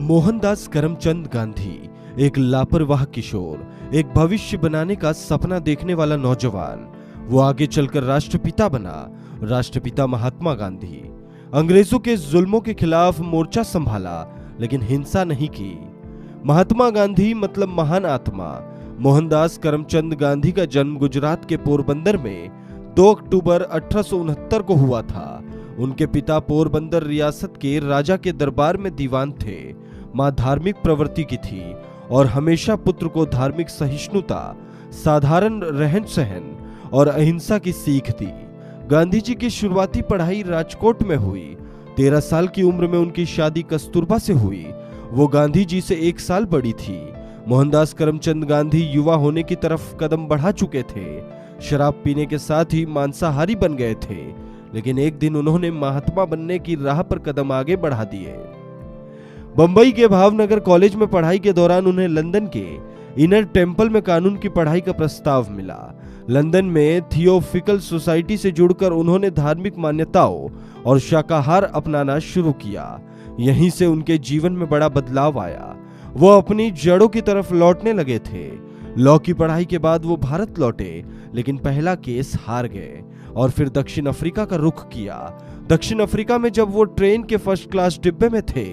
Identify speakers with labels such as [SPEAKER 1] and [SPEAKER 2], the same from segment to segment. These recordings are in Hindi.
[SPEAKER 1] मोहनदास करमचंद गांधी एक लापरवाह किशोर, एक भविष्य बनाने का सपना देखने वाला नौजवान। वो आगे चलकर राष्ट्रपिता बना, राष्ट्रपिता महात्मा गांधी। अंग्रेजों के जुल्मों के खिलाफ मोर्चा संभाला, लेकिन हिंसा नहीं की। महात्मा गांधी मतलब महान आत्मा। मोहनदास करमचंद गांधी का जन्म गुजरात के पोरबंदर में 2 अक्टूबर 1869 को हुआ था। उनके पिता पोरबंदर रियासत के राजा के दरबार में दीवान थे। मां धार्मिक प्रवृत्ति की थी और हमेशा पुत्र को धार्मिक सहिष्णुता, साधारण रहन सहन और अहिंसा की सीख दी। गांधी जी की शुरुआती पढ़ाई राजकोट में हुई। 13 साल की उम्र में उनकी शादी कस्तूरबा से हुई। वो गांधी जी से 1 साल बड़ी थी। मोहनदास करमचंद गांधी युवा होने की तरफ कदम बढ़ा चुके थे। शराब पीने के साथ ही मांसाहारी बन गए थे, लेकिन एक दिन उन्होंने महात्मा बनने की राह पर कदम आगे बढ़ा दिए। बंबई के भावनगर कॉलेज में पढ़ाई के दौरान उन्हें लंदन के इनर टेम्पल में कानून की पढ़ाई का प्रस्ताव मिला। लंदन में थियोफिकल सोसाइटी से जुड़कर उन्होंने धार्मिक मान्यताओं और शाकाहार अपनाना शुरू किया। यहीं से उनके जीवन में बड़ा बदलाव आया। वो अपनी जड़ों की तरफ लौटने लगे थे। लॉ की पढ़ाई के बाद वो भारत लौटे, लेकिन पहला केस हार गए और फिर दक्षिण अफ्रीका का रुख किया। दक्षिण अफ्रीका में जब वो ट्रेन के फर्स्ट क्लास डिब्बे में थे,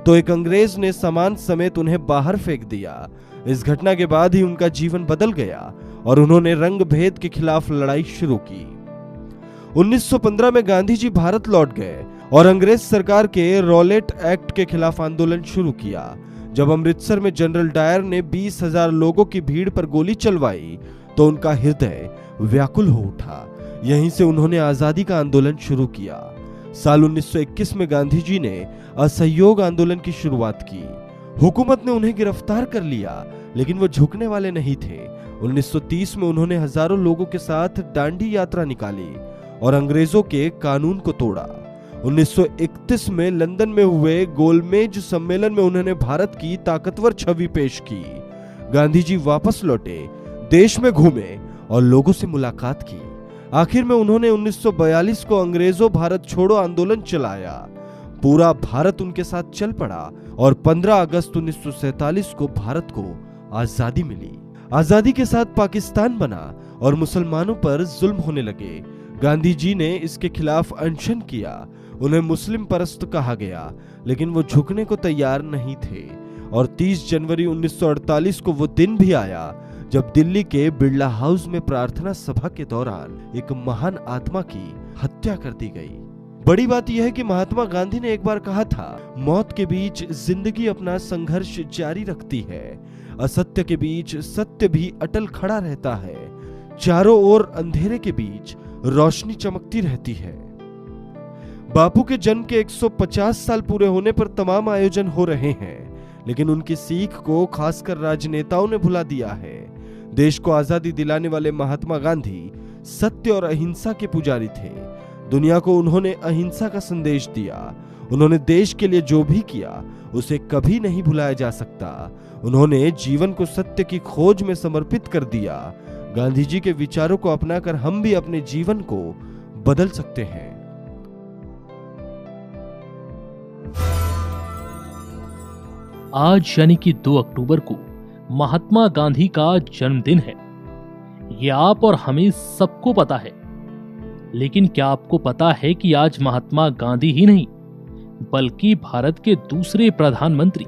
[SPEAKER 1] तो एक अंग्रेज ने सामान समेत उन्हें बाहर फेंक दिया। इस घटना के बाद ही उनका जीवन बदल गया और उन्होंने रंग भेद के खिलाफ लड़ाई शुरू की। 1915 में गांधी जी भारत लौट गए और अंग्रेज सरकार के रॉलेट एक्ट के खिलाफ आंदोलन शुरू किया। जब अमृतसर में जनरल डायर ने 20,000 लोगों की भीड़ पर गोली चलवाई, तो उनका हृदय व्याकुल हो उठा। यहीं से उन्होंने आजादी का आंदोलन शुरू किया। साल 1921 में गांधी जी ने असहयोग आंदोलन की शुरुआत की। हुकूमत ने उन्हें गिरफ्तार कर लिया, लेकिन वो झुकने वाले नहीं थे। 1930 में उन्होंने हजारों लोगों के साथ दांडी यात्रा निकाली और अंग्रेजों के कानून को तोड़ा। 1931 में लंदन में हुए गोलमेज सम्मेलन में उन्होंने भारत की ताकतवर छवि पेश की। गांधी जी वापस लौटे, देश में घूमे और लोगों से मुलाकात की। आखिर में उन्होंने 1942 को अंग्रेजों भारत छोड़ो आंदोलन चलाया। पूरा भारत उनके साथ चल पड़ा और 15 अगस्त 1947 को भारत को आजादी मिली। आजादी के साथ पाकिस्तान बना और मुसलमानों पर जुल्म होने लगे। गांधी जी ने इसके खिलाफ अनशन किया। उन्हें मुस्लिम परस्त कहा गया, लेकिन वो झुकने को तैयार नहीं थे। और 30 जनवरी 1948 को वो दिन भी आया जब दिल्ली के बिरला हाउस में प्रार्थना सभा के दौरान एक महान आत्मा की हत्या कर दी गई। बड़ी बात यह है कि महात्मा गांधी ने एक बार कहा था, मौत के बीच जिंदगी अपना संघर्ष जारी रखती है। असत्य के बीच सत्य भी अटल खड़ा रहता है। चारों ओर अंधेरे के बीच रोशनी चमकती रहती है। बापू के जन्म के 150 साल पूरे होने पर तमाम आयोजन हो रहे हैं, लेकिन उनकी सीख को खासकर राजनेताओं ने भुला दिया है। देश को आजादी दिलाने वाले महात्मा गांधी सत्य और अहिंसा के पुजारी थे। दुनिया को उन्होंने अहिंसा का संदेश दिया। उन्होंने देश के लिए जो भी किया उसे कभी नहीं भुलाया जा सकता। उन्होंने जीवन को सत्य की खोज में समर्पित कर दिया। गांधी जी के विचारों को अपनाकर हम भी अपने जीवन को बदल सकते हैं।
[SPEAKER 2] आज यानी कि 2 अक्टूबर को महात्मा गांधी का जन्मदिन है। ये आप और हमें सबको पता है, लेकिन क्या आपको पता है कि आज महात्मा गांधी ही नहीं, बल्कि भारत के दूसरे प्रधानमंत्री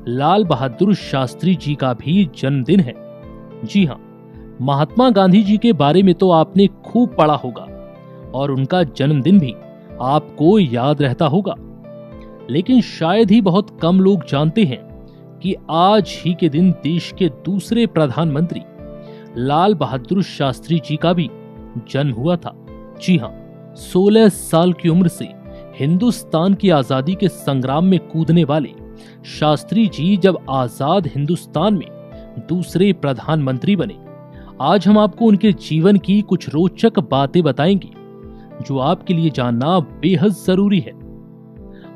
[SPEAKER 2] लाल बहादुर शास्त्री जी का भी जन्मदिन है। जी हाँ, महात्मा गांधी जी के बारे में तो आपने खूब पढ़ा होगा और उनका जन्मदिन भी आपको याद रहता होगा, लेकिन शायद ही बहुत कम लोग जानते हैं कि आज ही के दिन देश के दूसरे प्रधानमंत्री लाल बहादुर शास्त्री जी का भी जन्म हुआ था। जी हाँ, 16 साल की उम्र से हिंदुस्तान की आजादी के संग्राम में कूदने वाले शास्त्री जी जब आजाद हिंदुस्तान में दूसरे प्रधानमंत्री बने, आज हम आपको उनके जीवन की कुछ रोचक बातें बताएंगे जो आपके लिए जानना बेहद जरूरी है।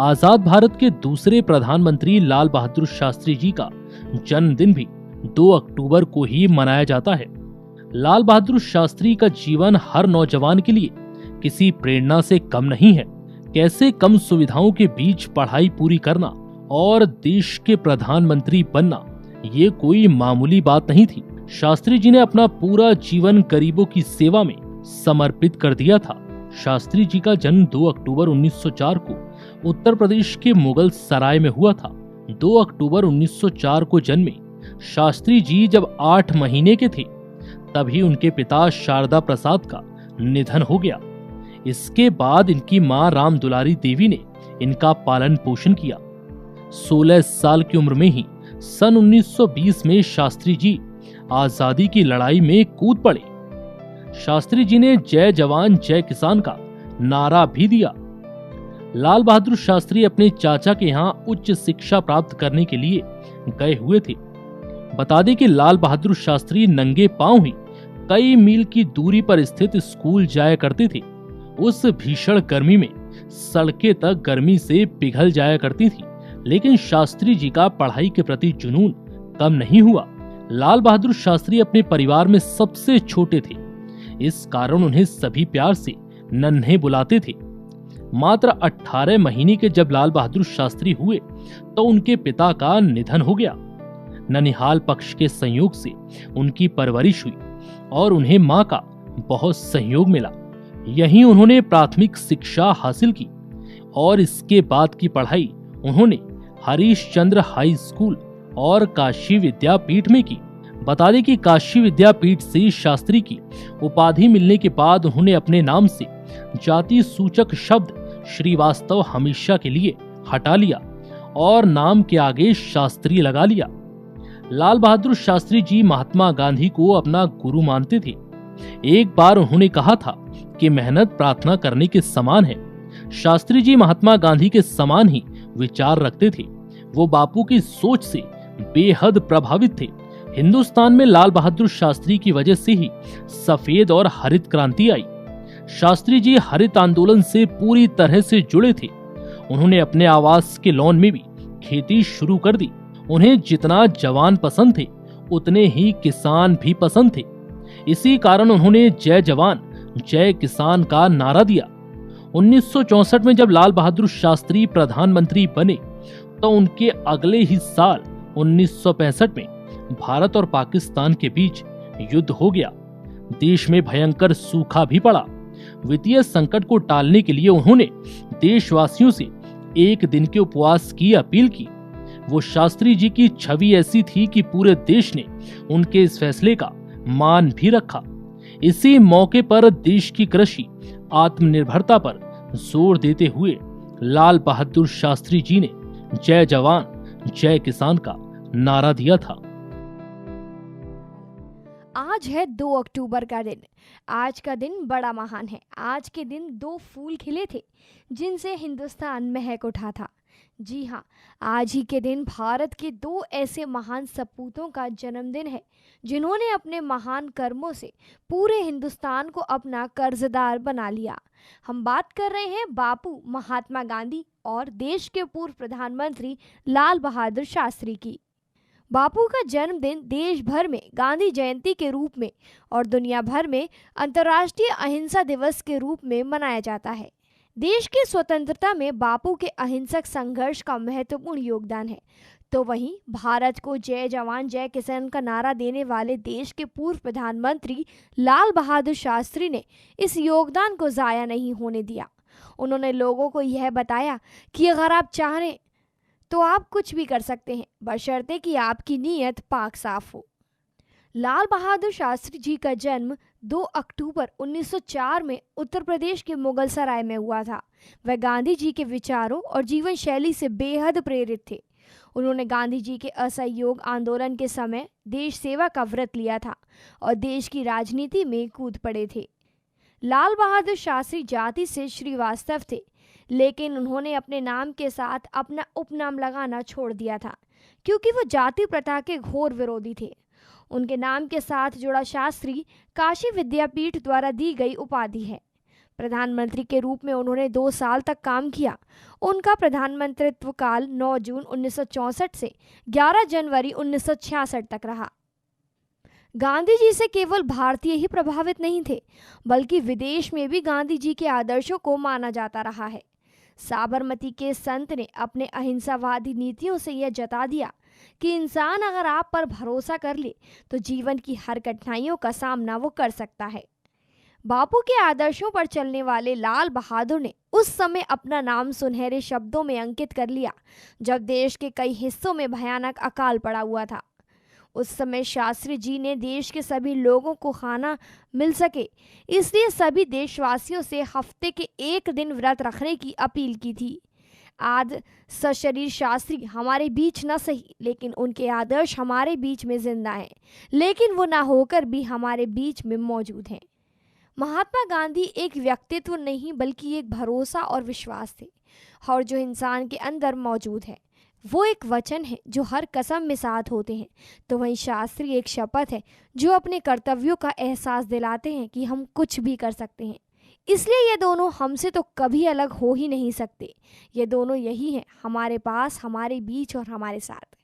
[SPEAKER 2] आजाद भारत के दूसरे प्रधानमंत्री लाल बहादुर शास्त्री जी का जन्मदिन भी 2 अक्टूबर को ही मनाया जाता है। लाल बहादुर शास्त्री का जीवन हर नौजवान के लिए किसी प्रेरणा से कम नहीं है। कैसे कम सुविधाओं के बीच पढ़ाई पूरी करना और देश के प्रधानमंत्री बनना ये कोई मामूली बात नहीं थी। शास्त्री जी ने अपना पूरा जीवन गरीबों की सेवा में समर्पित कर दिया था। शास्त्री जी का जन्म 2 अक्टूबर 1904 को उत्तर प्रदेश के मुगल सराय में हुआ था। 2 अक्टूबर 1904 को जन्मे शास्त्री जी जब 8 महीने के थे तभी उनके पिता शारदा प्रसाद का निधन हो गया। इसके बाद इनकी मां राम दुलारी देवी ने इनका पालन पोषण किया। 16 साल की उम्र में ही सन 1920 में शास्त्री जी आजादी की लड़ाई में कूद पड़े। शास्त्री जी ने जय जवान जय किसान का नारा भी दिया। लाल बहादुर शास्त्री अपने चाचा के यहाँ उच्च शिक्षा प्राप्त करने के लिए गए हुए थे। बता दें कि लाल बहादुर शास्त्री नंगे पांव ही कई मील की दूरी पर स्थित स्कूल जाया करते थे। उस भीषण गर्मी में सड़कें तक गर्मी से पिघल जाया करती थी, लेकिन शास्त्री जी का पढ़ाई के प्रति जुनून कम नहीं हुआ। लाल बहादुर शास्त्री अपने परिवार में सबसे छोटे थे, इस कारण उन्हें सभी प्यार से नन्हे बुलाते थे। मात्र 18 महीने के जब लाल बहादुर शास्त्री हुए तो उनके पिता का निधन हो गया। ननिहाल पक्ष के संयोग से उनकी परवरिश हुई और उन्हें मां का बहुत सहयोग मिला। यहीं उन्होंने प्राथमिक शिक्षा हासिल की और इसके बाद की पढ़ाई उन्होंने हरीशचंद्र हाई स्कूल और काशी विद्यापीठ में की। बता दें कि काशी विद्यापीठ से शास्त्री की उपाधि मिलने के बाद उन्होंने अपने नाम से जाति सूचक शब्द श्रीवास्तव हमेशा के लिए हटा लिया और नाम के आगे शास्त्री लगा लिया। लाल बहादुर शास्त्री जी महात्मा गांधी को अपना गुरु मानते थे। एक बार उन्होंने कहा था कि मेहनत प्रार्थना करने के समान है। शास्त्री जी महात्मा गांधी के समान ही विचार रखते थे। वो बापू की सोच से बेहद प्रभावित थे। हिंदुस्तान में लाल बहादुर शास्त्री की वजह से ही सफेद और हरित क्रांति आई। शास्त्री जी हरित आंदोलन से पूरी तरह से जुड़े थे। उन्होंने अपने आवास के लॉन में भी खेती शुरू कर दी। उन्हें जितना जवान पसंद थे उतने ही किसान भी पसंद थे। इसी कारण उन्होंने जय जवान जय किसान का नारा दिया। 1964 में जब लाल बहादुर शास्त्री प्रधानमंत्री बने तो उनके अगले ही साल 1965 में भारत और पाकिस्तान के बीच युद्ध हो गया। देश में भयंकर सूखा भी पड़ा। वित्तीय संकट को टालने के लिए उन्होंने देशवासियों से एक दिन के उपवास की अपील की। वो शास्त्री जी की छवि ऐसी थी कि पूरे देश ने उनके इस फैसले का मान भी रखा। इसी मौके पर देश की कृषि आत्मनिर्भरता पर जोर देते हुए लाल बहादुर शास्त्री जी ने जय जवान जय किसान का नारा दिया था।
[SPEAKER 3] आज है 2 अक्टूबर का दिन। आज का दिन बड़ा महान है। आज के दिन 2 फूल खिले थे जिनसे हिंदुस्तान महक उठा था। जी हाँ, आज ही के दिन भारत के 2 ऐसे महान सपूतों का जन्मदिन है जिन्होंने अपने महान कर्मों से पूरे हिंदुस्तान को अपना कर्जदार बना लिया। हम बात कर रहे हैं बापू महात्मा गांधी और देश के पूर्व प्रधानमंत्री लाल बहादुर शास्त्री की। बापू का जन्मदिन देश भर में गांधी जयंती के रूप में और दुनिया भर में अंतर्राष्ट्रीय अहिंसा दिवस के रूप में मनाया जाता है। देश की स्वतंत्रता में बापू के अहिंसक संघर्ष का महत्वपूर्ण योगदान है। तो वहीं भारत को जय जवान जय किसान का नारा देने वाले देश के पूर्व प्रधानमंत्री लाल बहादुर शास्त्री ने इस योगदान को जाया नहीं होने दिया। उन्होंने लोगों को यह बताया कि अगर आप चाहें तो आप कुछ भी कर सकते हैं, बशर्ते कि आपकी नीयत पाक साफ हो। लाल बहादुर शास्त्री जी का जन्म 2 अक्टूबर 1904 में उत्तर प्रदेश के मुगल सराय में हुआ था। वह गांधी जी के विचारों और जीवन शैली से बेहद प्रेरित थे। उन्होंने गांधी जी के असहयोग आंदोलन के समय देश सेवा का व्रत लिया था और देश की राजनीति में कूद पड़े थे। लाल बहादुर शास्त्री जाति से श्रीवास्तव थे, लेकिन उन्होंने अपने नाम के साथ अपना उपनाम लगाना छोड़ दिया था क्योंकि वो जाति प्रथा के घोर विरोधी थे। उनके नाम के साथ जुड़ा शास्त्री काशी विद्यापीठ द्वारा दी गई उपाधि है। प्रधानमंत्री के रूप में उन्होंने 2 साल तक काम किया। उनका प्रधानमंत्रित्व काल 9 जून 1964 से 11 जनवरी 1966 तक रहा। गांधी जी से केवल भारतीय ही प्रभावित नहीं थे, बल्कि विदेश में भी गांधी जी के आदर्शों को माना जाता रहा है। साबरमती के संत ने अपने अहिंसावादी नीतियों से यह जता दिया कि इंसान अगर आप पर भरोसा कर ले तो जीवन की हर कठिनाइयों का सामना वो कर सकता है। बापू के आदर्शों पर चलने वाले लाल बहादुर ने उस समय अपना नाम सुनहरे शब्दों में अंकित कर लिया जब देश के कई हिस्सों में भयानक अकाल पड़ा हुआ था। उस समय शास्त्री जी ने देश के सभी लोगों को खाना मिल सके इसलिए सभी देशवासियों से हफ्ते के एक दिन व्रत रखने की अपील की थी। आज सशरीर शास्त्री हमारे बीच न सही लेकिन उनके आदर्श हमारे बीच में जिंदा हैं, लेकिन वो ना होकर भी हमारे बीच में मौजूद हैं। महात्मा गांधी एक व्यक्तित्व नहीं बल्कि एक भरोसा और विश्वास थे, और जो इंसान के अंदर मौजूद है वो एक वचन है जो हर कसम में साथ होते हैं, तो वहीं शास्त्री एक शपथ है जो अपने कर्तव्यों का एहसास दिलाते हैं कि हम कुछ भी कर सकते हैं। इसलिए ये दोनों हमसे तो कभी अलग हो ही नहीं सकते। ये दोनों यही हैं, हमारे पास, हमारे बीच और हमारे साथ।